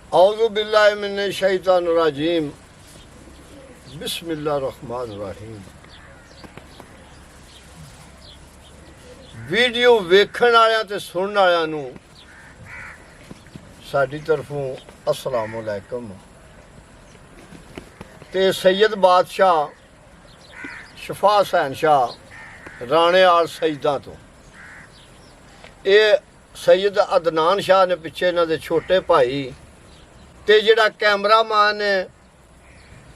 औज़ु बिल्लाहि मिनश शैतानिर रजीम बिस्मिल्लाहिर रहमानिर रहीम। वीडियो वेखण वालियां ते सुनण वालियां नूं साडी तरफों अस्सलाम वालेकुम। ते सैयद बादशाह शफा हुसैन शाह राणे आल सईदा तो ये सैयद अदनान शाह ने पिछे इन्हां दे छोटे भाई ते जिहड़ा कैमरामैन है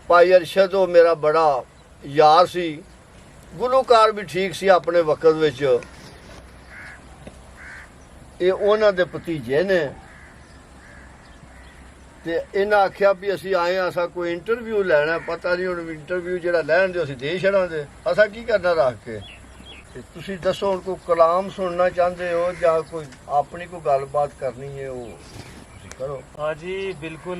भाई अरशद, वो मेरा बड़ा यार सी, गुलूकार भी ठीक सी अपने वक्त विच। ये उन्हां दे भतीजे ने ते इन्हां आख्या भी असी आए असा कोई इंटरव्यू लैना। पता नहीं हुण इंटरव्यू जिहड़ा लैण दे असी दे छड़ांगे, असा की करना रख के। ते तुसीं दसो हुण कोई कलाम सुनना चाहते हो जां कोई अपनी कोई गलबात करनी है वो करो। हाँ जी बिल्कुल।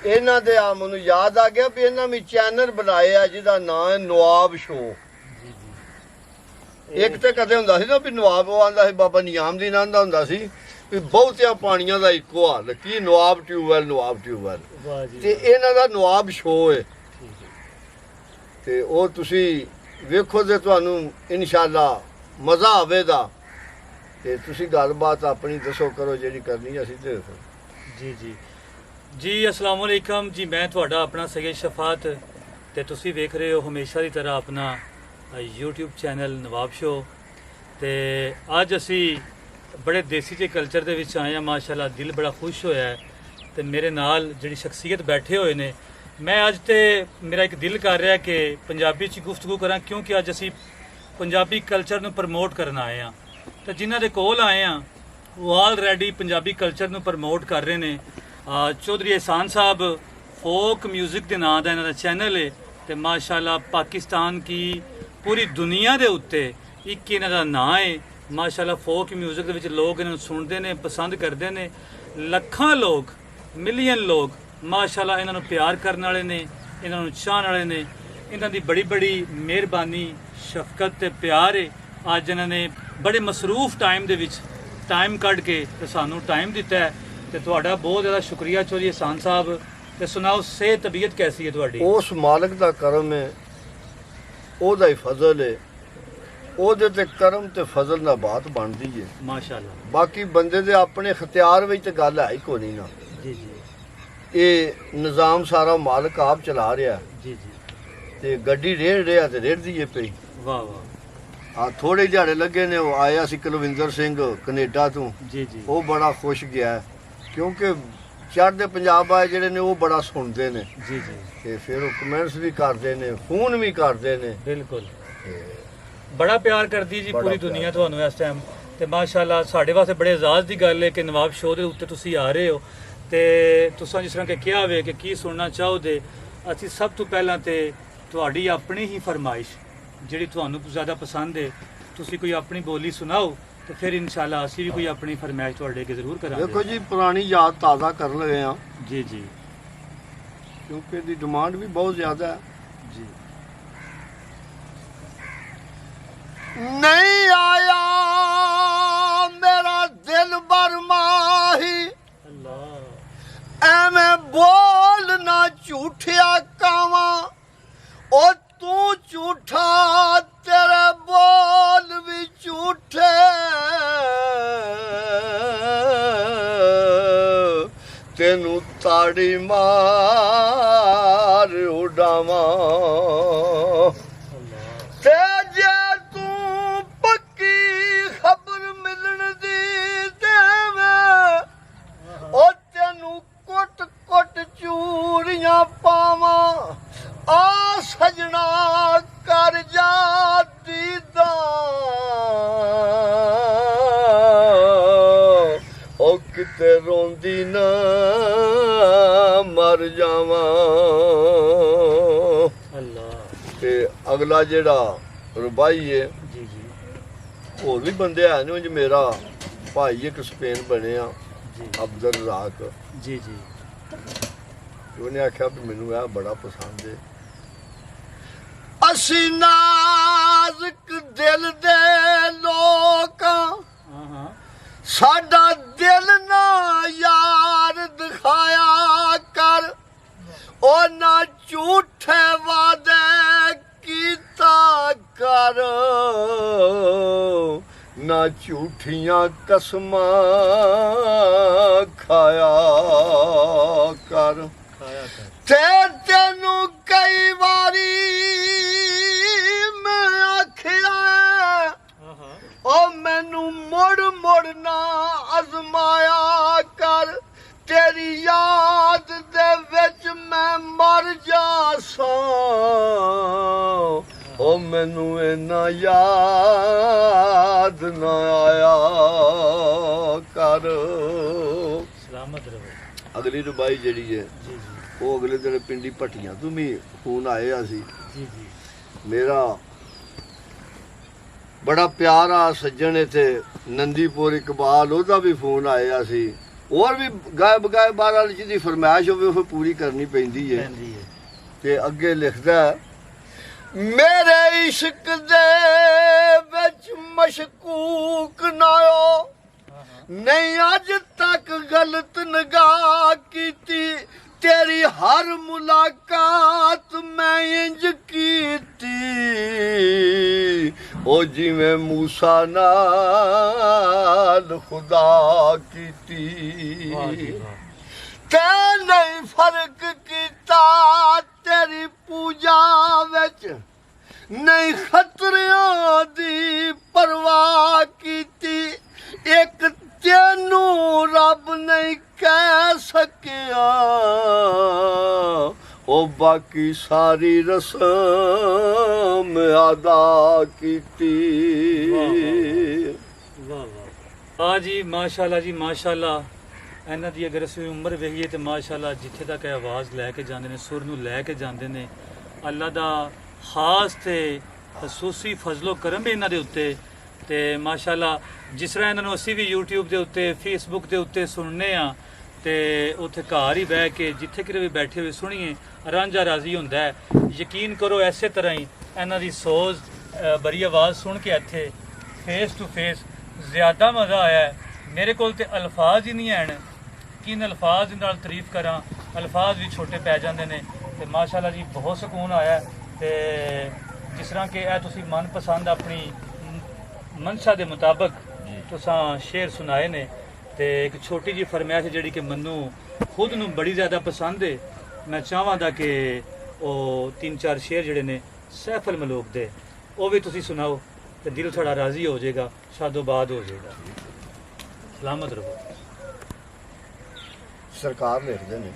इन्हां दे आ मैनूं याद आ गया भी इन्हां भी चैनल बनाए आ जिहदा नाम है नवाब शो। एक तो कदे हुंदा सी ना भी नवाब, वो आंदा सी बाबा नियामदीन आंदा हुंदा सी भी बहुतिया पानियां दा इक्को हाल की नवाब ट्यूबवैल नवाब ट्यूबवैल। ते इन्हां दा नवाब शो है ते ओ तुसी वेखो ते तुहानूं इंशाअल्लाह मज़ा आवेगा। ते तुसी गलबात अपनी दसो करो जिहड़ी करनी असीं ते जी जी जी अस्सलाम वालेकुम जी। मैं तुहाडा अपना सैयद शफात ते तुसी वेख रहे हो हमेशा की तरह अपना यूट्यूब चैनल नवाब शो। ते अज असी बड़े देसी जे कल्चर दे विच आए हैं। माशाअल्लाह दिल बड़ा खुश होया है। ते मेरे नाल जिहड़ी शख्सियत बैठे हुए ने, मैं अज ते मेरा एक दिल कर रहा है कि पंजाबी च गुफ्तगू करा, क्योंकि अज असी पंजाबी कल्चर नूं प्रमोट करन आए हैं। तो जिन्हां दे कोल आए हैं वो ऑलरेडी पंजाबी कल्चर नूं प्रमोट कर रहे हैं। चौधरी एहसान साहब फोक म्यूजिक के नाम का इन्हां दा चैनल है। तो माशाअल्लाह पाकिस्तान की पूरी दुनिया के उत्ते एक इन्हां दा नाम है। माशाअल्लाह फोक म्यूजिक के विच लोग इन्हां नूं सुनते हैं, पसंद करते हैं। लखां लोग, मिलियन लोग माशाअल्लाह इन्हां नूं प्यार करने वाले ने, इन्हां नूं चाहण वाले ने। इन्हां दी बड़ी बड़ी मेहरबानी, शफकत ते प्यार है। अज इन्हां ने बड़े मसरूफ टाइम दे विच टाइम कढ़ के ते सानू टाइम दिता है। तो तुहाडा बहुत ज़्यादा शुक्रिया चौधरी एहसान साहब। तो सुनाओ सेहत तबीयत कैसी है तुहाडी? उस मालिक दा करम है, ओदा ही फजल है। ओदे ते करम ते फजल ना बात बनदी है माशाअल्लाह। बाकी बंदे दे अपने इख्तियार विच ते गल है ही कोई नहीं ना। जी जी ये निज़ाम सारा मालिक आप चला रहा है। जी जी ते गड्डी रेड़ रहा ते रेड़दी है पई। वाह वाह। हाँ थोड़े दिहाड़े लगे ने, वो आया सी कुलविंदर सिंह कनेडा तो, जी जी वो बड़ा खुश गया है क्योंकि चढ़ते पंजाब आए जेह्ड़े ने वो बड़ा सुनते ने। जी जी ते फिर वो कमेंट्स भी करते ने, फोन भी करते ने। बिल्कुल बड़ा प्यार करदी जी बड़ा पूरी प्यार। दुनिया तुहानू इस टाइम। ते माशाअल्लाह साढ़े वास्ते बड़े एजाज की गल है कि नवाब शो के उत्ते तुसी आ रहे हो। ते तुसां जिस तरह के कहा वे कि की सुनना चाहोगे, असी सब तो पहला ते तुहाडी अपनी ही फरमाइश जिहड़ी तुहानू ज़्यादा पसंद है, तुसी कोई अपनी बोली सुनाओ तो फिर इंशाअल्लाह असी भी कोई अपनी फरमाइश तुहाडे अगे जरूर करांगे। देखो जी पुरानी याद ताज़ा कर लगे हैं जी जी क्योंकि दी डिमांड भी बहुत ज़्यादा है। जी नहीं आया मेरा दिल बरमाही, अल्लाह एवें बोल ना झूठिया कावा। ओ तू झूठा तेरे बोल भी झूठे, तेनू ताड़ी मार उड़ावा। ते जे तू पक्की खबर मिलन दी देवे, ओ तेनू कुट कुट चूरियां पावा। आ सजना कर जा दीदा, ओ किते रोंदी ना मर जावा। अल्लाह। ते अगला जेड़ा रुबाई है, जी जी होर भी बंदे है ने। मेरा भाई एक स्पेन बने आ जी अब्दुल रज़ाक, जी जी उन्हें आख्या भी मैनू यह बड़ा पसंद है। असी नाजुक दिल दे लोग, हाँ हाँ साडा दिल ना यार दिखाया। ओ ना झूठे वादे कीता कर ना झूठियां कसमां खाया कर ते तेनू कई वारी मैं आखिया ओ मैनू मुड़ मुड़ ना अजमाया कर तेरी याद दे विच मैं मर जासां ओ मैनू इन्ना याद ना आया कर। सलामत रहो। अगली रुबाई जड़ी है जी जी वो अगले दिन पिंडी भट्टियां तू भी फोन आए सी। जी जी मेरा बड़ा प्यारा सज्जन इत्थे नंदीपुर इकबाल ओदा भी फोन आया सी। और भी गायब गायब बार जिहदी फरमाइश होवे वो पूरी करनी पैंदी है। ते अगे लिखदा मेरे इश्क दे विच मशकूक ना हो नहीं अज तक गलत निगाह कीती तेरी हर मुलाकात मैं इंज कीती ओ जिवें मूसा नाल खुदा कीती ते नहीं फर्क कीता तेरी पूजा विच नहीं खतरियां दी परवाह कीती एक तेनू रब नहीं कह सकिया ओ बाकी सारी रस्म अदा कीती। वाह जी माशाल्लाह जी माशाल्लाह। ਇਹਨਾਂ ਦੀ ਅਗਰ ਅਸੀਂ ਉਮਰ ਵੇਖੀਏ ਤੇ ਮਾਸ਼ਾਅੱਲਾ ਜਿੱਥੇ ਤੱਕ ਇਹ ਆਵਾਜ਼ ਲੈ ਕੇ ਜਾਂਦੇ ਨੇ ਸੁਰ ਨੂੰ ਲੈ ਕੇ ਜਾਂਦੇ ਨੇ ਅੱਲਾ ਦਾ ਖਾਸ ਤੇ ਖਸੂਸੀ ਫਜ਼ਲੋ ਕਰਮ ਵੀ ਇਹਨਾਂ ਦੇ ਉੱਤੇ ਤੇ ਮਾਸ਼ਾਅੱਲਾ ਜਿਸ ਤਰ੍ਹਾਂ ਇਹਨਾਂ ਨੂੰ ਅਸੀਂ ਵੀ YouTube ਦੇ ਉੱਤੇ Facebook ਦੇ ਉੱਤੇ ਸੁਣਨੇ ਆ ਤੇ ਉੱਥੇ ਘਰ ਹੀ ਬਹਿ ਕੇ ਜਿੱਥੇ ਕਿਤੇ ਵੀ ਬੈਠੇ ਹੋਏ ਸੁਣੀਏ ਰਾਂਝਾ ਰਾਜ਼ੀ ਹੁੰਦਾ ਹੈ। ਯਕੀਨ ਕਰੋ ਐਸੇ ਤਰ੍ਹਾਂ ਹੀ ਇਹਨਾਂ ਦੀ ਸੋਜ਼ ਬੜੀ ਆਵਾਜ਼ ਸੁਣ ਕੇ ਇੱਥੇ ਫੇਸ ਟੂ ਫੇਸ ਜ਼ਿਆਦਾ ਮਜ਼ਾ ਆਇਆ ਹੈ। ਮੇਰੇ ਕੋਲ ਤੇ ਅਲਫਾਜ਼ ਹੀ ਨਹੀਂ ਹਨ ਕਿਨ ਅਲਫਾਜ਼ ਨਾਲ ਤਾਰੀਫ ਕਰਾਂ ਅਲਫਾਜ਼ ਵੀ ਛੋਟੇ ਪੈ ਜਾਂਦੇ ਨੇ ਤੇ ਮਾਸ਼ਾਅੱਲਾ ਜੀ ਬਹੁਤ ਸਕੂਨ ਆਇਆ ਤੇ ਜਿਸ ਤਰ੍ਹਾਂ ਕਿ ਇਹ ਤੁਸੀਂ ਮਨਪਸੰਦ ਆਪਣੀ ਮਨਸ਼ਾ ਦੇ ਮੁਤਾਬਕ ਤੁਸੀਂ ਸ਼ੇਰ ਸੁਣਾਏ ਨੇ ਤੇ ਇੱਕ ਛੋਟੀ ਜੀ ਫਰਮਾਇਸ਼ ਜਿਹੜੀ ਕਿ ਮੈਨੂੰ ਖੁਦ ਨੂੰ ਬੜੀ ਜ਼ਿਆਦਾ ਪਸੰਦ ਹੈ। ਮੈਂ ਚਾਹਾਂਗਾ ਕਿ ਉਹ 3-4 ਸ਼ੇਰ ਜਿਹੜੇ ਨੇ ਸੈਫ ਅਲ ਮਲੂਕ ਦੇ ਉਹ ਵੀ ਤੁਸੀਂ ਸੁਣਾਓ ਤੇ ਦਿਲ ਥੋੜਾ ਰਾਜ਼ੀ ਹੋ ਜਾਏਗਾ ਸ਼ਾਦੋਬਾਦ ਹੋ ਜਾਏਗਾ। ਸਲਾਮਤ ਰਹੋ। सरकार लिखते हैं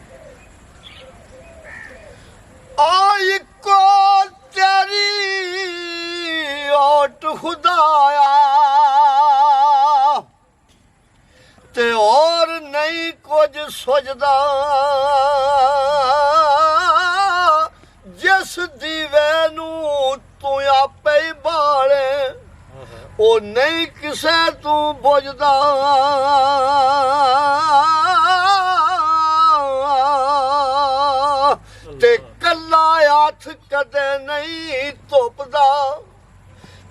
आई को तेरी ओट खुदाया ते और नहीं कुछ सोचदा जिस दीवे नू तू आपे ही बाले ओ नहीं किसे तू बुझदा ते कल्ला हथ कदे नहीं धुपदा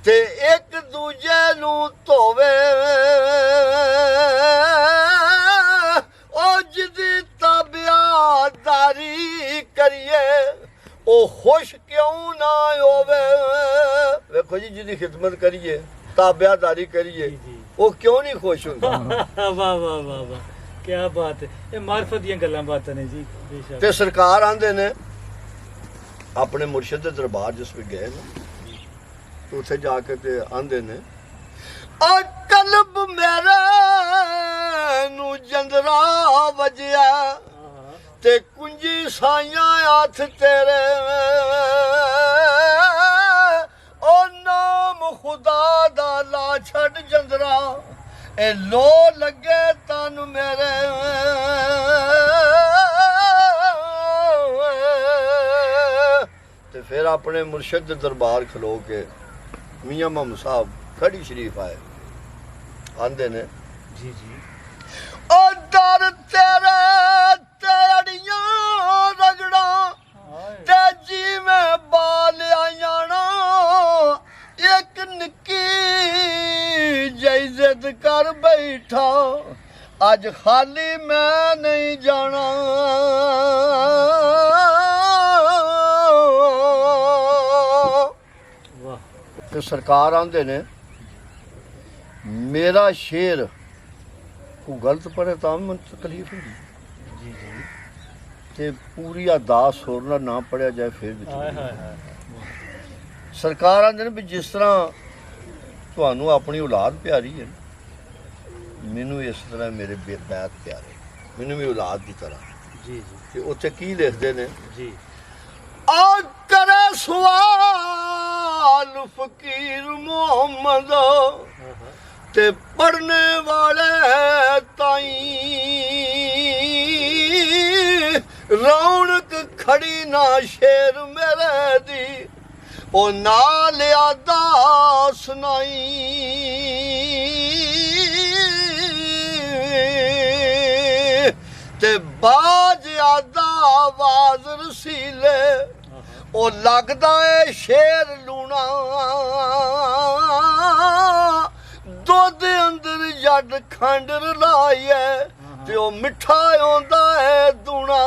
ते एक दूजे नू धोवे ओ जिदी ताबियादारी करिए ओ खुश क्यों ना होवे। देखो जी जिदी खिदमत करिए ताबियादारी करिए वो क्यों नहीं खुश होंदा। वाह वाह वाह वाह क्या बात है ये मार्फत ਦੀਆਂ ਗੱਲਾਂ ਬਾਤਾਂ ਨੇ ਜੀ ਬੇਸ਼ੱਕ। ਤੇ ਸਰਕਾਰ ਆਂਦੇ ਨੇ ਆਪਣੇ ਮੁਰਸ਼ਿਦ ਦੇ ਦਰਬਾਰ ਜਿਸ ਵੀ ਗਏ ਨੇ ਤੇ ਉੱਥੇ ਜਾ ਕੇ ਤੇ ਆਂਦੇ ਨੇ ਆ ਕਲਬ ਮੇਰੇ ਨੂੰ ਜੰਦਰਾ ਵਜਿਆ ਤੇ ਕੁੰਜੀ ਸਾਈਆਂ ਹੱਥ ਤੇਰੇ ਉਹ ਨਾਮ ਖੁਦਾ ਦਾ ਲਾ ਛੱਡ ਜੰਦਰਾ ए लो लगे तन मेरे ते फिर अपने मुर्शिद दे दरबार खलो के मियां मोहम्मद साहब खड़ी शरीफ आए आंदे ने जी जी ओ दर तेरे तेड़ियां रगड़ा ते जी में बाल आयाना एक निक्की जिद कर बैठा अज खाली मैं नहीं जाना ਸਰਕਾਰ ਆਂਦੇ ਨੇ ਮੇਰਾ ਸ਼ੇਰ ਕੋ ਗਲਤ ਪੜੇ ਤਾਂ ਮੈਨੂੰ ਤਕਲੀਫ ਹੁੰਦੀ ਜੀ ਜੀ ਤੇ ਪੂਰੀ ਅਰਦਾਸ ਸੁਰ ਨਾਲ ਨਾ ਪੜਿਆ ਜਾਏ ਫਿਰ ਵੀ ਹਾਏ ਹਾਏ ਹਾਏ ਸਰਕਾਰ ਆਂਦੇ ਨੇ ਵੀ ਜਿਸ ਤਰ੍ਹਾਂ ਤੁਹਾਨੂੰ ਆਪਣੀ ਔਲਾਦ ਪਿਆਰੀ ਹੈ ਮੈਨੂੰ ਇਸ ਤਰ੍ਹਾਂ ਮੇਰੇ ਬੈਤ ਪਿਆਰੇ ਮੈਨੂੰ ਵੀ ਔਲਾਦ ਦੀ ਤਰ੍ਹਾਂ ਜੀ ਜੀ ਤੇ ਉੱਥੇ ਕੀ ਲਿਖਦੇ ਨੇ ਜੀ ਆ ਕਰੇ ਸਵਾਲ ਫਕੀਰ ਮੁਹੰਮਦ ਤੇ ਪੜਨੇ ਵਾਲੇ ਤਾਈ ਰੌਣਕ ਖੜੀ ਨਾ ਸ਼ੇਰ ਮੇਰੇ ਦੀ ਉਹ ਨਾਲ ਆਦਾ ਸੁਣਾਈ ਤੇ ਬਾਜ ਆਦਾ ਆਵਾਜ਼ ਰਸੀਲੇ ਉਹ ਲੱਗਦਾ ਏ ਸ਼ੇਰ ਲੂਣਾ ਦੁੱਧ ਅੰਦਰ ਜੱਡ ਖੰਡ ਰਲਾਈਏ ਤੇ ਉਹ ਮਿੱਠਾ ਆਉਂਦਾ ਏ ਦੂਣਾ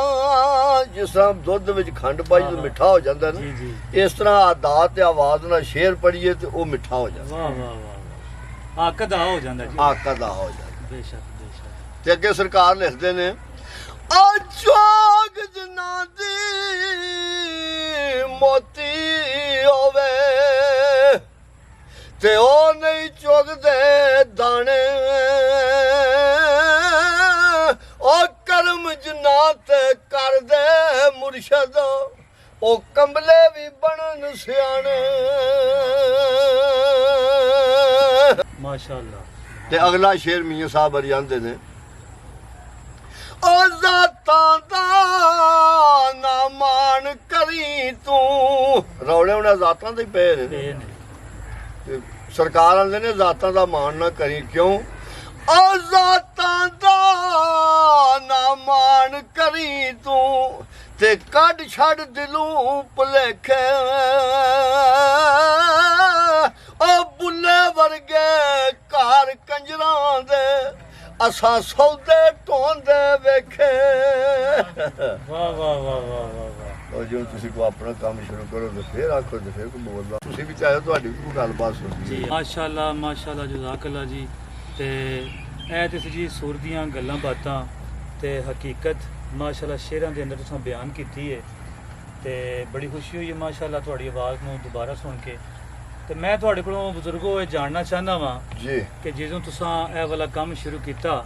ਜਿਸ ਤਰ੍ਹਾਂ ਦੁੱਧ ਵਿੱਚ ਖੰਡ ਪਾਈ ਤਾਂ ਮਿੱਠਾ ਹੋ ਜਾਂਦਾ ਨਾ ਜੀ ਜੀ ਇਸ ਤਰ੍ਹਾਂ ਆਦਾਤ ਤੇ ਆਵਾਜ਼ ਨਾਲ ਸ਼ੇਰ ਪੜੀਏ ਤੇ ਉਹ ਮਿੱਠਾ ਹੋ ਜਾਂਦਾ ਵਾਹ ਵਾਹ ਵਾਹ ਆਕਾ ਦਾ ਹੋ ਜਾਂਦਾ ਜੀ ਆਕਾ ਦਾ ਹੋ ਜਾਂਦਾ ਬੇਸ਼ੱਕ ਤੇ ਅੱਗੇ ਸਰਕਾਰ ਲਿਖਦੇ ਨੇ ਆ ਚੋਗ ਜਨਾ ਦੀ ਮੋਤੀ ਹੋਵੇ ਤੇ ਉਹ ਨਹੀਂ ਚੁਗਦੇ ਦਾਣੇ ਉਹ ਕਰਮ ਜਨਾ ਤੇ ਕਰਦੇ ਮੁਰਸ਼ਦ ਉਹ ਕੰਬਲੇ ਵੀ ਬਣਨ ਸਿਆਣੇ ਮਾਸ਼ਾਅੱਲਾ ਤੇ ਅਗਲਾ ਸ਼ੇਰ ਮੀਆਂ ਸਾਹਿਬ ਅਰੀ ਆਂਦੇ ਨੇ ਉਹ ਜ਼ਾਤਾਂ ਦਾ ਨਾ ਮਾਣ ਕਰੀ ਤੂੰ ਰੌਲੇ ਉਹਨਾਂ ਜ਼ਾਤਾਂ ਦੇ ਪਏ ਨੇ ਇਹ ਨੇ ਤੇ ਸਰਕਾਰ ਆਂਦੇ ਨੇ ਜ਼ਾਤਾਂ ਦਾ ਮਾਣ ਨਾ ਕਰੀ ਕਿਉਂ ਉਹ ਜ਼ਾਤਾਂ ਦਾ ਨਾ ਮਾਣ ਕਰੀ ਤੂੰ ਤੇ ਕੱਢ ਛੱਡ ਦਿਲੋਂ ਭੁਲੇਖੇ ਉਹ ਬੁੱਲੇ ਵਰਗੇ ਘਰ ਕੰਜਰਾਂ ਦੇ ਅਸਾਂ ਸੌਦੇ ਢੋਂਦੇ ਵੇਖੇ ਵਾਹ ਵਾਹ ਵਾਹ ਵਾਹ ਵਾਹ ਵਾਹ ਉਹ ਜੋ ਤੁਸੀਂ ਕੋ ਆਪਣਾ ਕੰਮ ਸ਼ੁਰੂ ਕਰੋ ਤੇ ਫਿਰ ਆਖੋ ਤੇ ਫਿਰ ਕੋ ਬੋਲਦਾ ਤੁਸੀਂ ਵੀ ਚਾਹੋ ਤੁਹਾਡੀ ਵੀ ਕੋਈ ਗੱਲਬਾਤ ਸੁਣਦੀ ਜੀ ਹੈ ਮਾਸ਼ਾਅੱਲਾ ਜਜ਼ਾਕੱਲਾ ਜੀ ਤੇ ਇਹ ਤੇ ਸੀ ਜੀ ਸੁਰ ਦੀਆਂ ਗੱਲਾਂ ਬਾਤਾਂ ਤੇ ਹਕੀਕਤ ਮਾਸ਼ਾਅੱਲਾ ਸ਼ੇਰਾਂ ਦੇ ਅੰਦਰ ਤੁਸੀਂ ਬਿਆਨ ਕੀਤੀ ਹੈ ਤੇ ਬੜੀ ਖੁਸ਼ੀ ਹੋਈ ਹੈ ਮਾਸ਼ਾਅੱਲਾ ਤੁਹਾਡੀ ਆਵਾਜ਼ ਨੂੰ ਦੁਬਾਰਾ ਸੁਣ ਕੇ ਤੇ ਮੈਂ ਤੁਹਾਡੇ ਕੋਲੋਂ ਬਜ਼ੁਰਗੋ ਇਹ ਜਾਣਨਾ ਚਾਹੁੰਦਾ ਵਾਂ ਜੀ ਕਿ ਜਦੋਂ ਤੁਸੀਂ ਇਹ ਵਾਲਾ ਕੰਮ ਸ਼ੁਰੂ ਕੀਤਾ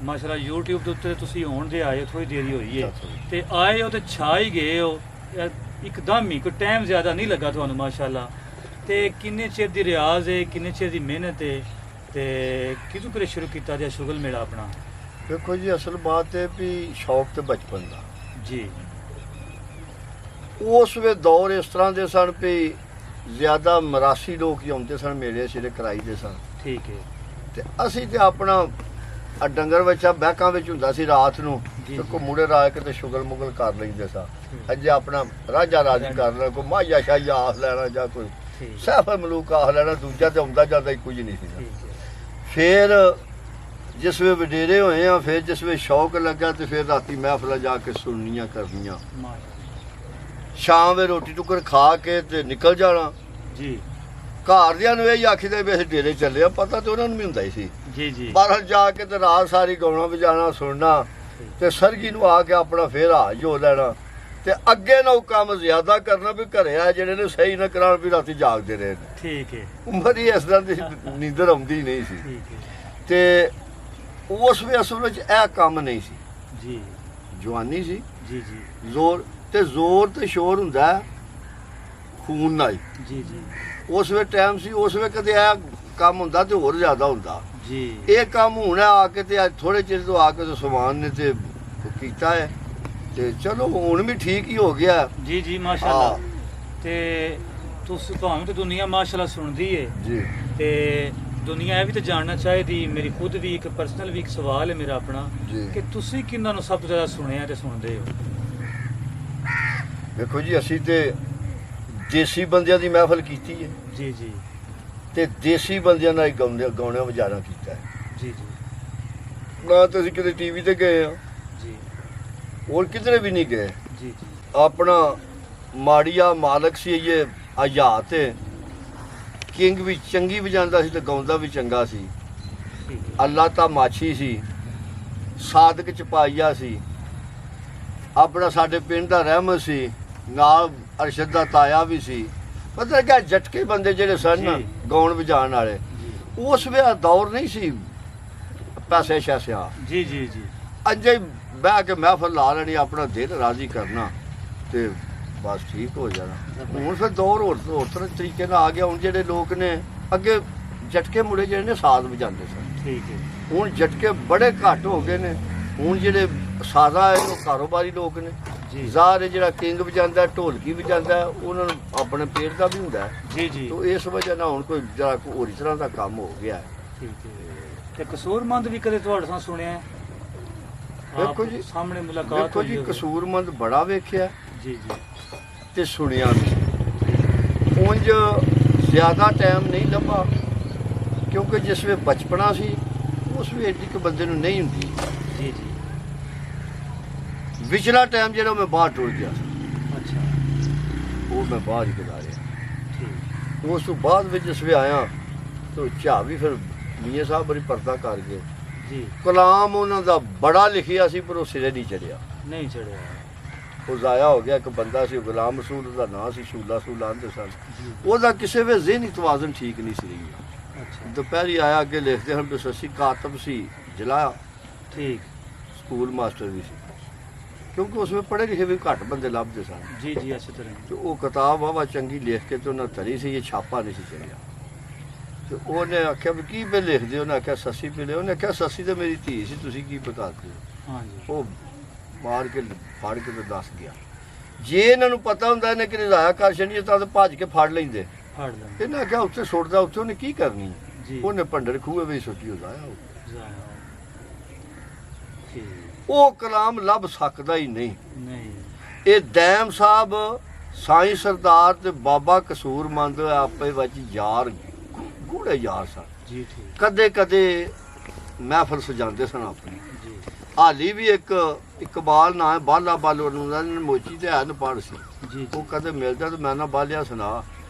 ਮਾਸ਼ਾਅੱਲਾ YouTube ਦੇ ਉੱਤੇ ਤੁਸੀਂ ਹੋਣ ਦੇ ਆਏ ਥੋੜੀ ਦੇਰੀ ਹੋਈ ਹੈ ਤੇ ਆਏ ਹੋ ਤੇ ਛਾ ਹੀ ਗਏ ਹੋ ਇੱਕਦਮ ਹੀ ਕੋਈ ਟਾਈਮ ਜ਼ਿਆਦਾ ਨਹੀਂ ਲੱਗਾ ਤੁਹਾਨੂੰ ਮਾਸ਼ਾਅੱਲਾ ਤੇ ਕਿੰਨੇ ਚਿਰ ਦੀ ਰਿਆਜ਼ ਹੈ ਕਿੰਨੇ ਚਿਰ ਦੀ ਮਿਹਨਤ ਹੈ ਤੇ ਕਿਦੋਂ ਕਰੇ ਸ਼ੁਰੂ ਕੀਤਾ ਜਾਂ ਸ਼ੁਗਲ ਮੇਲਾ ਆਪਣਾ ਦੇਖੋ ਜੀ ਅਸਲ ਬਾਤ ਹੈ ਵੀ ਸ਼ੌਕ ਤੇ ਬਚਪਨ ਦਾ ਜੀ ਉਸ ਵੇ ਦੌਰ ਇਸ ਤਰ੍ਹਾਂ ਦੇ ਸਨ ਵੀ ਜ਼ਿਆਦਾ ਮਰਾਸੀ ਲੋਕ ਹੀ ਆਉਂਦੇ ਸਨ ਮੇਲੇ ਸਿਰੇ ਕਰਾਈਦੇ ਸਨ ਠੀਕ ਹੈ ਤੇ ਅਸੀਂ ਤੇ ਆਪਣਾ ਆ ਡੰਗਰ ਬੱਚਾ ਬਹਿਕਾਂ ਵਿੱਚ ਹੁੰਦਾ ਸੀ ਰਾਤ ਨੂੰ ਜੀ, ਤੇ ਕੋ ਮੁੜੇ ਰਾ ਕੇ ਤੇ ਸ਼ੁਗਲ ਮੁਗਲ ਕਰ ਲੈਂਦੇ ਸਾਂ ਅੱਜੇ ਆਪਣਾ ਰਾਜਾ ਰਾਜੀ ਕਰ ਲੈਣਾ ਕੋਈ ਮਾਇਆ ਸ਼ਾਇਆ ਆਖ ਲੈਣਾ ਜਾਂ ਕੋਈ ਠੀਕ ਸੈਫ ਮਲੂਕ ਆਖ ਲੈਣਾ ਦੂਜਾ ਤੇ ਆਉਂਦਾ ਜਾਂਦਾ ਹੀ ਕੁਝ ਨਹੀਂ ਸੀ ਠੀਕ ਹੈ ਫਿਰ ਜਿਸ ਵੇ ਵਡੇਰੇ ਹੋਏ ਆ ਫਿਰ ਜਿਸ ਵੇ ਸ਼ੌਕ ਲੱਗਾ ਤੇ ਫਿਰ ਰਾਤੀ ਮਹਿਫਲਾਂ ਜਾ ਕੇ ਸੁਣਨੀਆਂ ਕਰਨੀਆਂ ਮਾਸ਼ਾਅੱਲਾ ਸ਼ਾਮ ਵੇ ਰੋਟੀ ਟੁੱਕਰ ਖਾ ਕੇ ਤੇ ਨਿਕਲ ਜਾਣਾ ਜੀ ਘਰ ਦਿਆਂ ਨੂੰ ਇਹ ਆਖੀਦੇ ਵੀ ਅਸੀਂ ਡੇਰੇ ਚੱਲੇ ਆ ਪਤਾ ਤੇ ਉਹਨਾਂ ਨੂੰ ਵੀ ਹੁੰਦਾ ਹੀ ਸੀ ਜੀ ਜੀ ਬਾਹਰ ਜਾ ਕੇ ਤੇ ਰਾਤ ਸਾਰੀ ਗਾਉਣਾ ਵਜਾਣਾ ਸੁਣਨਾ ਤੇ ਸਰਗੀ ਨੂੰ ਆ ਕੇ ਆਪਣਾ ਫੇਰ ਹਾਜ ਹੋ ਲੈਣਾ ਤੇ ਅੱਗੇ ਨਾ ਉਹ ਕੰਮ ਜ਼ਿਆਦਾ ਕਰਨਾ ਵੀ ਘਰੇ ਆ ਜਿਹੜੇ ਨੇ ਸਹੀ ਨਾ ਕਰਾਉਣ ਵੀ ਰਾਤੀ ਜਾਗਦੇ ਰਹੇ ਨੇ ਠੀਕ ਹੈ ਉਮਰ ਹੀ ਇਸ ਤਰ੍ਹਾਂ ਦੀ ਨੀਂਦਰ ਆਉਂਦੀ ਨਹੀਂ ਸੀ ਠੀਕ ਹੈ ਤੇ ਉਸ ਵੇ ਅਸਲ ਵਿੱਚ ਇਹ ਕੰਮ ਨਹੀਂ ਸੀ ਜੀ ਜਵਾਨੀ ਸੀ ਜੀ ਜੀ ਜ਼ੋਰ ਤੇ ਸ਼ੋਰ ਹੁੰਦਾ ਖੂਨ ਨਾਲ ਜੀ ਜੀ ਉਸ ਵੇ ਟਾਈਮ ਸੀ ਉਸ ਵੇ ਕਦੇ ਇਹ ਕੰਮ ਹੁੰਦਾ ਤੇ ਹੋਰ ਜ਼ਿਆਦਾ ਹੁੰਦਾ ਜੀ ਇਹ ਕੰਮ ਹੁਣ ਆ ਕੇ ਤੇ ਅੱਜ ਥੋੜੇ ਚਿਰ ਤੋਂ ਆ ਕੇ ਤੇ ਸਮਾਨ ਨੇ ਤੇ ਕੀਤਾ ਹੈ ਤੇ ਚਲੋ ਹੁਣ ਵੀ ਠੀਕ ਹੀ ਹੋ ਗਿਆ ਜੀ ਜੀ ਮਾਸ਼ਾਅੱਲਾ ਤੇ ਤੁਸੀਂ ਤੁਹਾਨੂੰ ਤੇ ਦੁਨੀਆ ਮਾਸ਼ਾਅੱਲਾ ਸੁਣਦੀ ਏ ਜੀ ਤੇ ਦੁਨੀਆ ਇਹ ਵੀ ਤਾਂ ਜਾਣਨਾ ਚਾਹੀਦੀ ਮੇਰੀ ਖੁਦ ਵੀ ਇੱਕ ਪਰਸਨਲ ਵੀ ਇੱਕ ਸਵਾਲ ਹੈ ਮੇਰਾ ਆਪਣਾ ਜੀ ਕਿ ਤੁਸੀਂ ਕਿੰਨਾਂ ਨੂੰ ਸਭ ਤੋਂ ਜ਼ਿਆਦਾ ਸੁਣਿਆ ਤੇ ਸੁਣਦੇ ਹੋ ਵੇਖੋ ਜੀ ਅਸੀਂ ਤੇ ਦੇਸੀ ਬੰਦਿਆਂ ਦੀ ਮਹਿਫਲ ਕੀਤੀ ਹੈ ਜੀ ਜੀ ਤੇ ਦੇਸੀ ਬੰਦਿਆਂ ਨਾਲ ਹੀ ਗਾਉਣੇ ਵਜਾਣਾ ਕੀਤਾ ਹੈ ਜੀ ਜੀ ਨਾ ਤਾਂ ਅਸੀਂ ਕਿਤੇ ਟੀਵੀ ਤੇ ਗਏ ਆ ਜੀ ਹੋਰ ਕਿਧਰੇ ਵੀ ਨਹੀਂ ਗਏ ਜੀ ਜੀ ਆਪਣਾ ਮਾੜੀਆ ਮਾਲਕ ਸੀ ਇਹ ਆਯਾਤ ਹੈ ਕਿੰਗ ਵੀ ਚੰਗੀ ਵਜਾਉਂਦਾ ਸੀ ਤੇ ਗਾਉਂਦਾ ਵੀ ਚੰਗਾ ਸੀ। ਠੀਕ ਹੈ ਅੱਲਾ ਤਾਂ ਮਾਛੀ ਸੀ, ਸਾਦਕ ਚਪਾਈਆ ਸੀ, ਆਪਣਾ ਸਾਡੇ ਪਿੰਡ ਦਾ ਰਹਿਮਤ ਸੀ, ਨਾਲ ਅਰਸ਼ਦ ਦਾ ਤਾਇਆ ਵੀ ਸੀ। ਪਤਾ ਕਿਆ ਜਟਕੇ ਬੰਦੇ ਜਿਹੜੇ ਸਨ ਨਾ ਜੀ। ਗਾਉਣ ਵਜਾਉਣ ਵਾਲੇ, ਜੀ ਉਸ ਵੇਲੇ ਦੌਰ ਨਹੀਂ ਸੀ ਪੈਸੇ ਸ਼ੈਸਿਆ। ਜੀ ਜੀ ਜੀ ਅੰਜੇ ਬਹਿ ਕੇ ਮਹਿਫਲ ਲਾ ਲੈਣੀ, ਆਪਣਾ ਦਿਲ ਰਾਜ਼ੀ ਕਰਨਾ ਤੇ ਬਸ ਠੀਕ ਹੋ ਜਾਣਾ। ਹੁਣ ਫਿਰ ਦੌਰ ਹੋਰ ਤਰ੍ਹਾਂ ਤਰੀਕੇ ਨਾਲ ਆ ਗਿਆ। ਹੁਣ ਜਿਹੜੇ ਲੋਕ ਨੇ ਅੱਗੇ ਜਟਕੇ ਮੁੰਡੇ ਜਿਹੜੇ ਨੇ ਸਾਜ਼ ਵਜਾਉਂਦੇ ਸਨ, ਠੀਕ ਹੈ ਹੁਣ ਜਟਕੇ ਬੜੇ ਘੱਟ ਹੋ ਗਏ ਨੇ। ਹੁਣ ਜਿਹੜੇ ਸਾਜ਼ਾ ਹੈ ਉਹ ਕਾਰੋਬਾਰੀ ਲੋਕ ਨੇ। ਜੀ ਜ਼ਾਰ ਜਿਹੜਾ ਕਿੰਗ ਵਜਾਉਂਦਾ, ਢੋਲਕੀ ਵਜਾਉਂਦਾ, ਉਹਨਾਂ ਨੂੰ ਆਪਣੇ ਪੇਟ ਦਾ ਵੀ ਹੁੰਦਾ ਹੈ। ਜੀ ਜੀ ਤੋ ਇਸ ਵਜ੍ਹਾ ਨਾਲ ਹੁਣ ਕੋਈ ਜਰਾ ਹੋਰ ਤਰ੍ਹਾਂ ਦਾ ਕੰਮ ਹੋ ਗਿਆ ਹੈ। ਠੀਕ ਹੈ। ਤੇ ਕਸੂਰਮੰਦ ਵੀ ਕਦੇ ਤੁਹਾਡੇ ਤੋਂ ਸੁਣਿਆ ਹੈ? ਵੇਖੋ ਆਪ ਜੀ, ਸਾਹਮਣੇ ਮੁਲਾਕਾਤ ਦੇਖੋ ਜੀ, ਹੋਈ ਹੋਵੇ। ਕਸੂਰਮੰਦ ਬੜਾ ਵੇਖਿਆ ਜੀ ਜੀ ਤੇ ਸੁਣਿਆ ਵੀ। ਉਂਝ ਜ਼ਿਆਦਾ ਟਾਈਮ ਨਹੀਂ ਲੱਭਾ, ਕਿਉਂਕਿ ਜਿਸ ਵੇ ਬਚਪਨਾ ਸੀ ਉਸ ਵੇ ਏਡੀ ਕੁ ਬੰਦੇ ਨੂੰ ਨਹੀਂ ਹੁੰਦੀ। ਜੀ ਜੀ ਵਿਚਲਾ ਟਾਈਮ ਜਿਹੜਾ ਮੈਂ ਬਾਹਰ ਟੁਰ ਗਿਆ, ਅੱਛਾ ਉਹ ਮੈਂ ਬਾਹਰ ਹੀ ਗੁਜ਼ਾਰਿਆ। ਠੀਕ ਉਸ ਤੋਂ ਬਾਅਦ ਵਿੱਚ ਜਿਸ ਵੇ ਆਇਆ ਤਾਂ ਚਾਹ ਵੀ ਫਿਰ ਮੀਆਂ ਸਾਹਿਬ ਬੜੀ ਪਰਦਾ ਕਰ ਗਏ। ਜੀ ਕਲਾਮ ਉਹਨਾਂ ਦਾ ਬੜਾ ਲਿਖਿਆ ਸੀ ਪਰ ਉਹ ਸਿਰੇ ਨਹੀਂ ਚੜਿਆ, ਨਹੀਂ ਚੜਿਆ। ਉਹ ਜ਼ਾਇਆ ਹੋ ਗਿਆ। ਇੱਕ ਬੰਦਾ ਸੀ ਗੁਲਾਮ ਰਸੂਲ, ਉਹਦਾ ਨਾਂ ਸੀ, ਸ਼ੂਲਾ ਆਂਦੇ ਸਨ। ਜੀ ਉਹਦਾ ਕਿਸੇ ਵੇ ਜ਼ਿਹਨੀ ਤਵਾਜ਼ਨ ਠੀਕ ਨਹੀਂ ਸੀ ਰਹੀ। ਅੱਛਾ ਦੁਪਹਿਰੀ ਆਇਆ, ਅੱਗੇ ਲਿਖਦੇ ਹਨ ਬਸਸੀ ਕਾਤਬ ਸੀ, ਜਲਾਇਆ। ਠੀਕ ਸਕੂਲ ਮਾਸਟਰ ਵੀ ਸੀ, ਕਿਉਂਕਿ ਉਸ ਵਿੱਚ ਪੜ੍ਹੇ ਲਿਖੇ ਵੀ ਘੱਟ ਬੰਦੇ ਲੱਭਦੇ ਸਨ। ਜੀ ਜੀ ਅੱਛੀ ਤਰ੍ਹਾਂ ਤੇ ਉਹ ਕਿਤਾਬ ਵਾਵਾ ਚੰਗੀ ਲਿਖ ਕੇ ਤੇ ਉਹਨਾਂ ਧਰੀ ਸੀ, ਇਹ ਛਾਪਾ ਨਹੀਂ ਸੀ ਚੜਿਆ। ਤੇ ਉਹਨੇ ਆਖਿਆ ਵੀ ਕੀ ਪੇ ਲਿਖਦੇ ਹੋ? ਉਹਨੇ ਆਖਿਆ ਸੱਸੀ ਪੇ ਲਿਓ। ਉਹਨੇ ਆਖਿਆ ਸੱਸੀ ਤਾਂ ਮੇਰੀ ਧੀ ਸੀ, ਤੁਸੀਂ ਕੀ ਬਤਾਤੇ ਹੋ? ਹਾਂਜੀ ਉਹ ਮਾਰ ਕੇ ਫੜ ਕੇ ਤੇ ਦੱਸ ਗਿਆ। ਜੇ ਇਹਨਾਂ ਨੂੰ ਪਤਾ ਹੁੰਦਾ ਇਹਨੇ ਕਿ ਰਜ਼ਾਇਆ ਕਰ ਛੱਡੀ ਤਾਂ ਭੱਜ ਕੇ ਫੜ ਲੈਂਦੇ। ਫੜ ਲੈਂਦੇ ਇਹਨੇ ਆਖਿਆ ਉੱਥੇ ਸੁੱਟਦਾ, ਉੱਥੇ ਉਹਨੇ ਕੀ ਕਰਨੀ? ਜੀ ਉਹਨੇ ਭੰਡਰ ਖੂਹੇ ਵਿੱਚ ਸੁੱਟੀ ਹੁੰਦਾ ਆ। ਜ਼ਾਇਆ। ਠੀਕ ਉਹ ਕਲਾਮ ਲੱਭ ਸਕਦਾ ਹੀ ਨਹੀਂ। ਨਹੀਂ ਇਹ ਦੈਮ ਸਾਹਿਬ, ਸਾਈਂ ਸਰਦਾਰ ਤੇ ਬਾਬਾ ਕਸੂਰਮੰਦ ਆਪੇ ਵਿੱਚ ਯਾਰ, ਗੂੜੇ ਯਾਰ ਸਨ। ਜੀ ਠੀਕ ਕਦੇ ਕਦੇ ਮਹਿਫਲ ਸਜਾਉਂਦੇ ਸਨ ਆਪਣੀ। ਜੀ ਹਾਲੀ ਵੀ ਇੱਕ ਇਕਬਾਲ ਨਾਂ ਹੈ, ਬਾਲਾ ਬਾਲੋ ਨੂੰ ਮੋਚੀ ਤੇ ਹੈ ਪੜ੍ਹ ਸੀ। ਜੀ ਉਹ ਕਦੇ ਮਿਲਦਾ ਤੇ ਮੈਂ ਨਾ ਬਾਲਿਆ ਸੁਣਾ।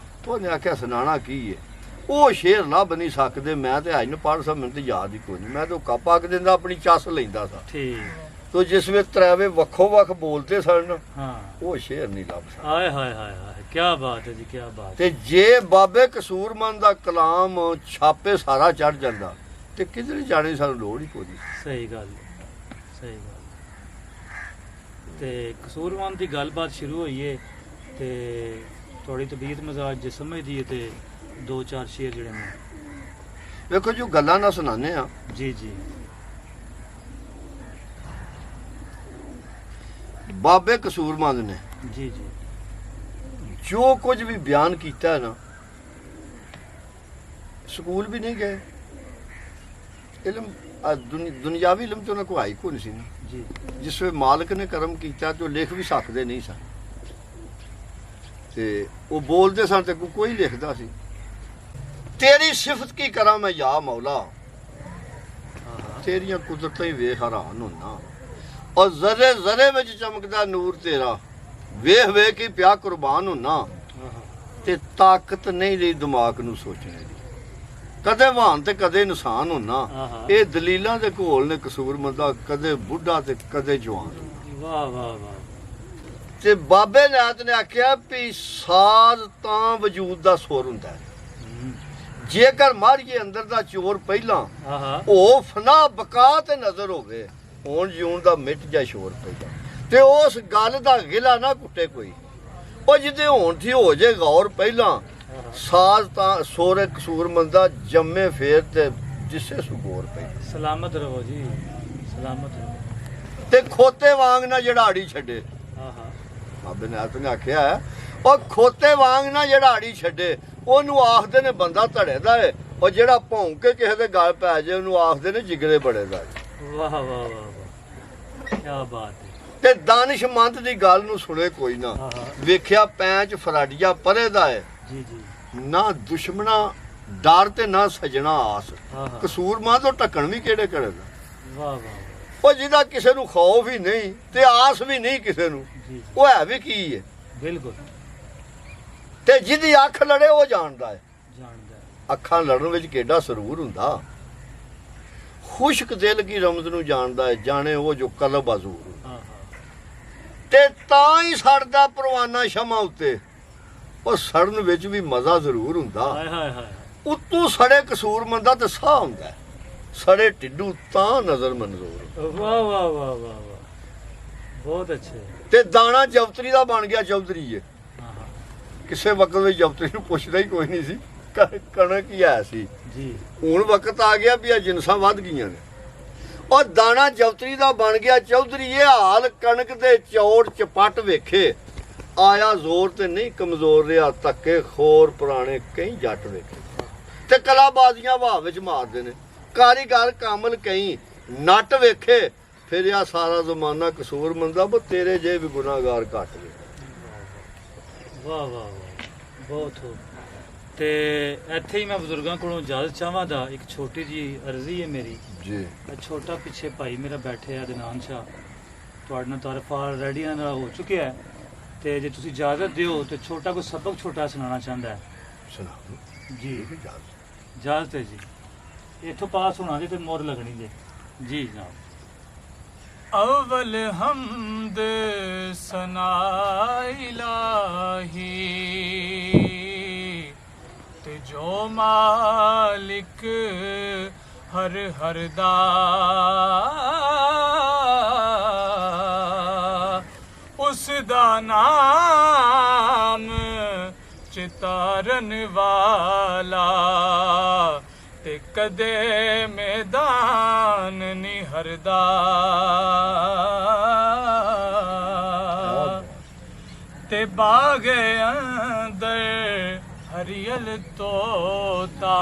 ਉਹਨੇ ਆਖਿਆ ਸੁਣਾਣਾ ਕੀ ਹੈ? ਉਹ ਸ਼ੇਰ ਲੱਭ ਨਹੀਂ ਸਕਦੇ, ਮੈਂ ਤੇ ਅੱਜ ਨੂੰ ਪੜ੍ਹ ਸਾ, ਮੈਨੂੰ ਤੇ ਯਾਦ ਹੀ ਕੋਈ ਨਹੀਂ। ਮੈਂ ਤਾਂ ਕੱਪ ਅੱਗ ਦਿੰਦਾ, ਆਪਣੀ ਚੱਸ ਲੈਂਦਾ ਸਾਂ। ਠੀਕ ਤੋ ਜਿਸ ਵਿੱਚ ਤਰਾਵੇ ਵੱਖੋ ਵੱਖ ਬੋਲਦੇ ਸਨ, ਹਾਂ ਉਹ ਸ਼ੇਰ ਨਹੀਂ ਲੱਭ ਸਕਦਾ। ਆਏ ਹਾਏ ਹਾਏ ਹਾਏ ਕੀ ਬਾਤ ਹੈ ਜੀ, ਕੀ ਬਾਤ। ਤੇ ਜੇ ਬਾਬੇ ਕਸੂਰਮੰਦ ਦਾ ਕਲਾਮ ਛਾਪੇ ਸਾਰਾ ਚੜ ਜਾਂਦਾ ਤੇ ਕਿਧਰ ਜਾਣੇ ਸਾਨੂੰ ਲੋੜ ਹੀ ਕੋਈ ਨਹੀਂ। ਸਹੀ ਗੱਲ ਸਹੀ ਗੱਲ। ਤੇ ਕਸੂਰਮੰਦ ਦੀ ਗੱਲਬਾਤ ਸ਼ੁਰੂ ਹੋਈ ਹੈ ਤੇ ਤੁਹਾਡੀ ਤਬੀਅਤ ਮਜ਼ਾਜ ਜੇ ਸਮਝਦੀ ਹੈ ਤੇ ਦੋ ਚਾਰ ਸ਼ੇਰ ਜਿਹੜੇ ਨੇ। ਵੇਖੋ ਜੋ ਗੱਲਾਂ ਨਾ ਸੁਣਾਉਂਦੇ ਆ, ਜੀ ਜੀ ਬਾਬੇ ਕਸੂਰਮੰਦ ਨੇ ਜੀ ਜੀ ਜੋ ਕੁਝ ਵੀ ਬਿਆਨ ਕੀਤਾ ਹੈ ਨਾ, ਸਕੂਲ ਵੀ ਨਹੀਂ ਗਏ, ਇਲਮ ਦੁਨਿਆਵੀ ਇਲਮ ਤੋਂ ਨਾ ਕੋਈ ਆਈ ਕੋ ਨਹੀਂ ਸੀ ਨਾ। ਜੀ ਜਿਸ ਵੇ ਮਾਲਕ ਨੇ ਕਰਮ ਕੀਤਾ ਤੇ ਉਹ ਲਿਖ ਵੀ ਸਕਦੇ ਨਹੀਂ ਸਨ, ਤੇ ਉਹ ਬੋਲਦੇ ਸਨ ਤੇ ਕੋਈ ਲਿਖਦਾ ਸੀ। ਤੇਰੀ ਸਿਫਤ ਕੀ ਕਰਾਂ ਮੈਂ ਯਾ ਮੌਲਾ, ਹਾਂ ਤੇਰੀਆਂ ਕੁਦਰਤਾਂ ਹੀ ਵੇਖ ਹੈਰਾਨ ਹੁੰਨਾ। ਔਰ ਜ਼ਰੇ ਜ਼ਰੇ ਵਿੱਚ ਚਮਕਦਾ ਨੂਰ ਤੇਰਾ, ਵੇਖ ਵੇਖ ਕੇ ਪਿਆ ਕੁਰਬਾਨ ਹੁੰਨਾ। ਹਾਂ ਤੇ ਤਾਕਤ ਨਹੀਂ ਰਹੀ ਦਿਮਾਗ ਨੂੰ ਸੋਚਣੇ ਦੀ, ਕਦੇ ਵਾਹਨ ਤੇ ਕਦੇ ਇਨਸਾਨ ਹੁੰਨਾ। ਹਾਂ ਇਹ ਦਲੀਲਾਂ ਦੇ ਘੋਲ ਨੇ ਕਸੂਰਮੰਦਾ, ਕਦੇ ਬੁੱਢਾ ਤੇ ਕਦੇ ਜਵਾਨ। ਵਾਹ ਵਾਹ ਵਾਹ। ਤੇ ਬਾਬੇ ਨਾਥ ਨੇ ਆਖਿਆ ਵੀ ਸਾਜ਼ ਤਾਂ ਵਜੂਦ ਦਾ ਸੁਰ ਹੁੰਦਾ ਹੈ, ਹਮ, ਜੇਕਰ ਮਾਰੀਏ ਅੰਦਰ ਦਾ ਚੋਰ ਪਹਿਲਾਂ, ਹਾਂ ਉਹ ਫਨਾ ਬਕਾ ਤੇ ਨਜ਼ਰ ਹੋਵੇ, ਹੁਣ ਜਿਉਣ ਦਾ ਮਿਟ ਜਾ ਸ਼ੋਰ ਪਹਿਲਾਂ। ਤੇ ਉਸ ਗੱਲ ਦਾ ਗਿਲਾ ਨਾ ਕੁੱਟੇ ਕੋਈ, ਉਹ ਜਿੱਦੇ ਹੋਣ ਥੀ ਹੋ ਜੇ ਗੌਰ ਪਹਿਲਾਂ। ਸਾਜ਼ ਤਾਂ ਸੋਰੇ ਕਸੂਰਮੰਦਾ ਜੰਮੇ ਫੇਰ ਤੇ ਜਿਸੇ ਸੁਗੋਰ ਪਹਿਲਾਂ। ਸਲਾਮਤ ਰਹੋ ਜੀ, ਸਲਾਮਤ ਰਹੋ। ਤੇ ਖੋਤੇ ਵਾਂਗ ਨਾ ਜੜਾੜੀ ਛੱਡੇ। ਹਾਂ ਬਾਬੇ ਨਾਥ ਨੇ ਆਖਿਆ ਹੈ, ਉਹ ਖੋਤੇ ਵਾਂਗ ਨਾ ਜੜਾੜੀ ਛੱਡੇ। ਉਹਨੂੰ ਆਖਦੇ ਨੇ ਬੰਦਾ ਧੜੇ ਦਾ ਏ, ਉਹ ਜਿਹੜਾ ਭੌਂਕ ਕੇ ਕਿਸੇ ਦੇ ਗਲ ਪੈ ਜਾਏ ਉਹਨੂੰ ਆਖਦੇ ਨੇ ਜਿਗਰੇ ਬੜੇ ਦਾ। ਵਾਹ ਵਾਹ ਵਾਹ ਵਾਹ ਕੀ ਬਾਤ ਹੈ। ਤੇ ਦਾਨਿਸ਼ਮੰਦ ਦੀ ਗੱਲ ਨੂੰ ਸੁਣੇ ਕੋਈ ਨਾ। ਹਾਂ ਵੇਖਿਆ ਪੈਂਚ ਫਰਾਡੀਆ ਪਰੇ ਦਾ ਏ, ਜੀ ਜੀ ਨਾ ਦੁਸ਼ਮਣਾ ਡਰ ਤੇ ਨਾ ਸਜਣਾ ਆਸ। ਹਾਂ ਕਸੂਰਮੰਦ ਤੋਂ ਢੱਕਣ ਵੀ ਕਿਹੜੇ ਕਿਹੜੇ ਦਾ। ਵਾਹ ਵਾਹ ਉਹ ਜਿਹਦਾ ਕਿਸੇ ਨੂੰ ਖੌਫ ਹੀ ਨਹੀਂ ਤੇ ਆਸ ਵੀ ਨਹੀਂ ਕਿਸੇ ਨੂੰ, ਜੀ ਉਹ ਹੈ ਵੀ ਕੀ ਹੈ। ਬਿਲਕੁਲ ਤੇ ਜਿਹਦੀ ਅੱਖ ਲੜੇ ਉਹ ਜਾਣਦਾ ਹੈ। ਜਾਣਦਾ ਅੱਖਾਂ ਲੜਨ ਵਿੱਚ ਕਿਹੜਾ ਸਰੂਰ ਹੁੰਦਾ। ਖੁਸ਼ਕ ਦਿਲ ਕੀ ਰਮਜ਼ ਨੂੰ ਜਾਣਦਾ ਹੈ, ਜਾਣੇ ਉਹ ਜੋ ਕਲਬ ਅਜ਼ੂਰ। ਤੇ ਤਾਂ ਹੀ ਸੜਦਾ ਪਰਵਾਨਾ ਸ਼ਮਾ ਉੱਤੇ, ਉਹ ਸੜਨ ਵਿੱਚ ਵੀ ਮਜ਼ਾ ਜ਼ਰੂਰ ਹੁੰਦਾ। ਹਾਏ ਹਾਏ ਹਾਏ। ਉੱਤੋਂ ਸੜੇ ਕਸੂਰ ਮੰਦਾ ਤੇ ਸਾਹ ਹੁੰਦਾ, ਸੜੇ ਢਿੱਡੂ ਤਾਂ ਨਜ਼ਰ ਮਨਜ਼ੂਰ। ਵਾਹ ਵਾਹ ਵਾਹ ਵਾਹ ਵਾਹ, ਬਹੁਤ ਅੱਛੇ। ਤੇ ਦਾਣਾ ਜਵਤਰੀ ਦਾ ਬਣ ਗਿਆ ਚੌਧਰੀ ਏ। ਹਾਂ ਹਾਂ ਕਿਸੇ ਵਕਤ ਵਿੱਚ ਜਵਤਰੀ ਨੂੰ ਪੁੱਛਦਾ ਹੀ ਕੋਈ ਨਹੀਂ ਸੀ, ਕਣਕ ਹੀ ਹੈ ਸੀ। ਜੀ। ਹੁਣ ਵਕਤ ਆ ਗਿਆ ਵੀ ਇਹ ਜਿਨਸਾਂ ਵੱਧ ਗਈਆਂ ਨੇ। ਉਹ ਦਾਣਾ ਜਵਤਰੀ ਦਾ ਬਣ ਗਿਆ ਚੌਧਰੀ, ਇਹ ਹਾਲ ਕਣਕ ਦੇ ਚੌੜ ਚਪੱਟ ਵੇਖੇ। ਆਇਆ ਜ਼ੋਰ ਤੇ ਨਹੀਂ ਕਮਜ਼ੋਰ ਰਿਹਾ, ਧੱਕੇ ਖੋਰ ਪੁਰਾਣੇ ਕਈ ਜੱਟ ਵੇਖੇ। ਤੇ ਕਲਾਬਾਜ਼ੀਆਂ ਵਾਹ ਵਿੱਚ ਮਾਰਦੇ ਨੇ, ਕਾਰੀਗਰ ਕਾਮਲ ਕਈ ਨੱਟ ਵੇਖੇ। ਫਿਰ ਆ ਸਾਰਾ ਜ਼ਮਾਨਾ ਕਸੂਰ ਮੰਦਾ, ਬੋ ਤੇਰੇ ਜੇ ਵੀ ਗੁਨਾਹਗਾਰ ਘੱਟ ਵੇ। ਵਾਹ ਵਾਹ ਵਾਹ, ਬਹੁਤ ਹੋ। ਤੇ ਇੱਥੇ ਹੀ ਮੈਂ ਬਜ਼ੁਰਗਾਂ ਕੋਲੋਂ ਇਜਾਜ਼ਤ ਚਾਹਾਂਗਾ। ਇੱਕ ਛੋਟੀ ਜੀ ਅਰਜ਼ੀ ਹੈ ਮੇਰੀ ਜੀ। ਇਹ ਛੋਟਾ ਪਿੱਛੇ ਭਾਈ ਮੇਰਾ ਬੈਠੇ ਆ ਅਦਨਾਨ ਸ਼ਾਹ, ਤੁਹਾਡੇ ਨਾਲ ਤਾਰਫ ਆਲਰੇਡੀ ਨਾਲ ਹੋ ਚੁੱਕਿਆ ਹੈ। ਤੇ ਜੇ ਤੁਸੀਂ ਇਜਾਜ਼ਤ ਦਿਓ ਤੇ ਛੋਟਾ ਕੋਈ ਸਬਕ ਛੋਟਾ ਸੁਣਾਉਣਾ ਚਾਹੁੰਦਾ ਹੈ। ਸੁਣਾਓ ਜੀ ਇਜਾਜ਼ਤ ਹੈ ਜੀ। ਇੱਥੋਂ ਪਾਸ ਹੋਣਾ ਜੀ ਤੇ ਮੋਹਰ ਲੱਗਣੀ ਜੀ। ਜੀ ਜਨਾਬ। अव्वल हमद सना इलाही ते जो मालिक हर हर दा उस दा नाम चितारन वाला ते कदे मैदान निहरदा ते बागे अंदर हरियल तोता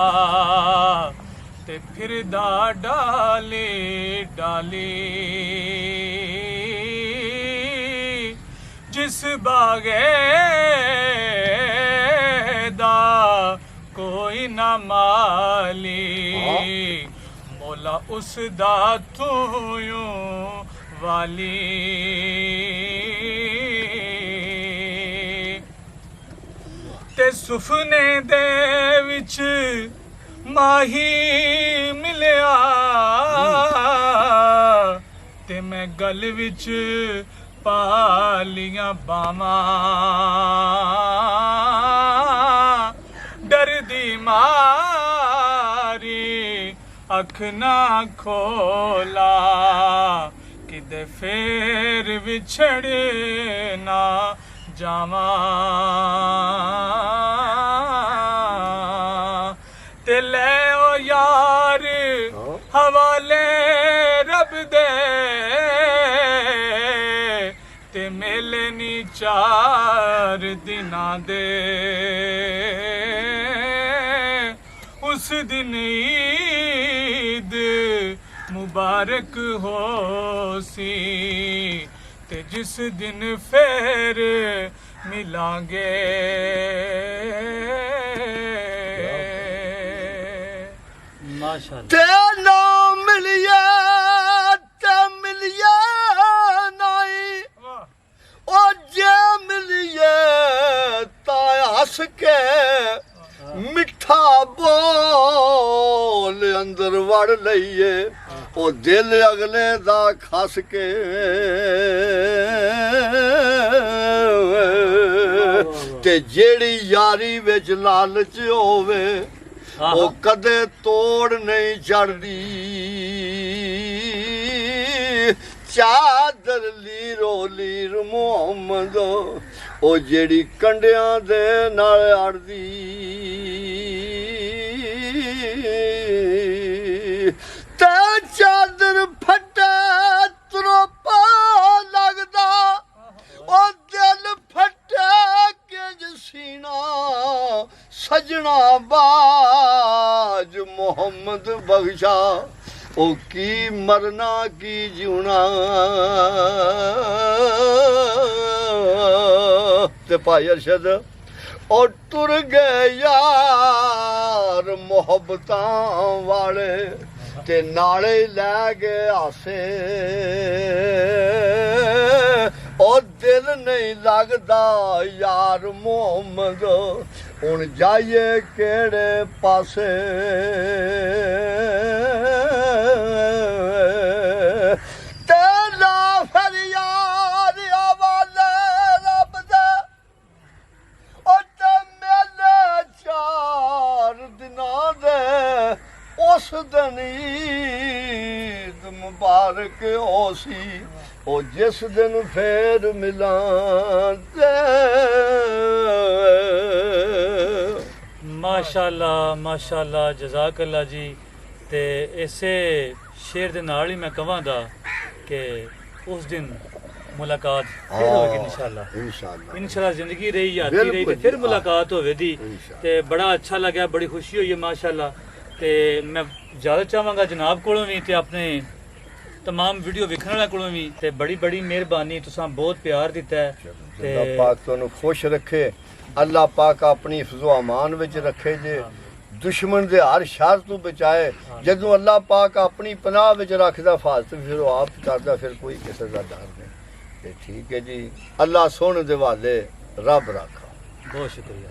ते फिरदा डाली डाली जिस बागे दा कोई ना माली मौला उस दा तू यूं वाली ते सुफने दे विच माही मिलिया ते मैं गल विच पालियां बावां डरदी मारी अख ना खोला किदे फेर विछड़ ना जावा ते ले ओ यार हवाले रब दे ते मेले नी चार दिना दे उस दिन ईद मुबारक हो सी ते जिस दिन फेर मिलांगे माशाअल्लाह ते ना मिलिए ते मिलिए नहीं ओ जे मिलिए ता हंस के मिठा बोल अंदर वड़ लईए ओ दिल अगले दा खस के ते जेड़ी यारी विच लालच होवे ओ कदे तोड़ नहीं चढ़दी चादर लीरो लीर मुहम्मद ओ जेड़ी कंडियां दे नाल अड़दी ते चादर फटे त्रोपा लगदा ओ दिल फटे किंज सीना सजना बाज मोहम्मद बख्शा ओ की मरना की जीना ते भाई अरशद और तुर गए यार मोहब्बतां वाले ते नाले लै गए आसे ओ दिल नहीं लगदा यार मोहम्मद ਹੁਣ ਜਾਈਏ ਕਿਹੜੇ ਪਾਸੇ ਤੇਰਾ ਫਰਿਆਦ ਆਵਾਜ਼ੇ ਰੱਬ ਦੇ ਉਹ ਤੇ ਮੇਲੇ 4 ਦਿਨਾਂ ਦੇ ਉਸ ਦਿਨ ਈਦ ਮੁਬਾਰਕ ਹੋ ਸੀ ਉਹ ਜਿਸ ਦਿਨ ਫੇਰ ਮਿਲਾਂ ਤੇ ਮਾਸ਼ਾਅੱਲਾ ਜਜ਼ਾਕੱਲਾ ਜੀ। ਤੇ ਇਸੇ ਸ਼ੇਰ ਦੇ ਨਾਲ ਹੀ ਮੈਂ ਕਹਾਂਗਾ ਕਿ ਉਸ ਦਿਨ ਮੁਲਾਕਾਤ ਫਿਰ ਹੋਵੇਗੀ ਇਨਸ਼ਾਅੱਲਾ ਜ਼ਿੰਦਗੀ ਰਹੀ ਯਾਦੀ ਰਹੀ ਤੇ ਬਿਲਕੁਲ ਫਿਰ ਜੀ, ਮੁਲਾਕਾਤ ਹੋਵੇਗੀ। इंशाअल्लाह। ਤੇ ਬੜਾ ਅੱਛਾ ਲੱਗਿਆ, ਬੜੀ ਖੁਸ਼ੀ ਹੋਈ ਹੈ ਮਾਸ਼ਾਅੱਲਾ। ਤੇ ਮੈਂ ਜ਼ਿਆਦਾ ਚਾਹਾਂਗਾ ਜਨਾਬ ਕੋਲੋਂ ਵੀ ਤੇ ਆਪਣੇ तमाम वीडियो वेखने वाले कोलों भी ते बड़ी मेहरबानी, तुसां बहुत प्यार दिता है ते अल्लाह पाक तुहानू खुश रखे, अल्लाह पाक अपनी हिफ्ज़ो अमान विच रखे जे दुश्मन दे हर शर तू बचाए। जदों अल्लाह पाक अपनी पनाह विच रखदा हिफाजत फिर वो आप करदा, फिर कोई किसी दा डर नहीं। ते ठीक है जी, अल्लाह सोहने दे वाले रब रखा। बहुत शुक्रिया।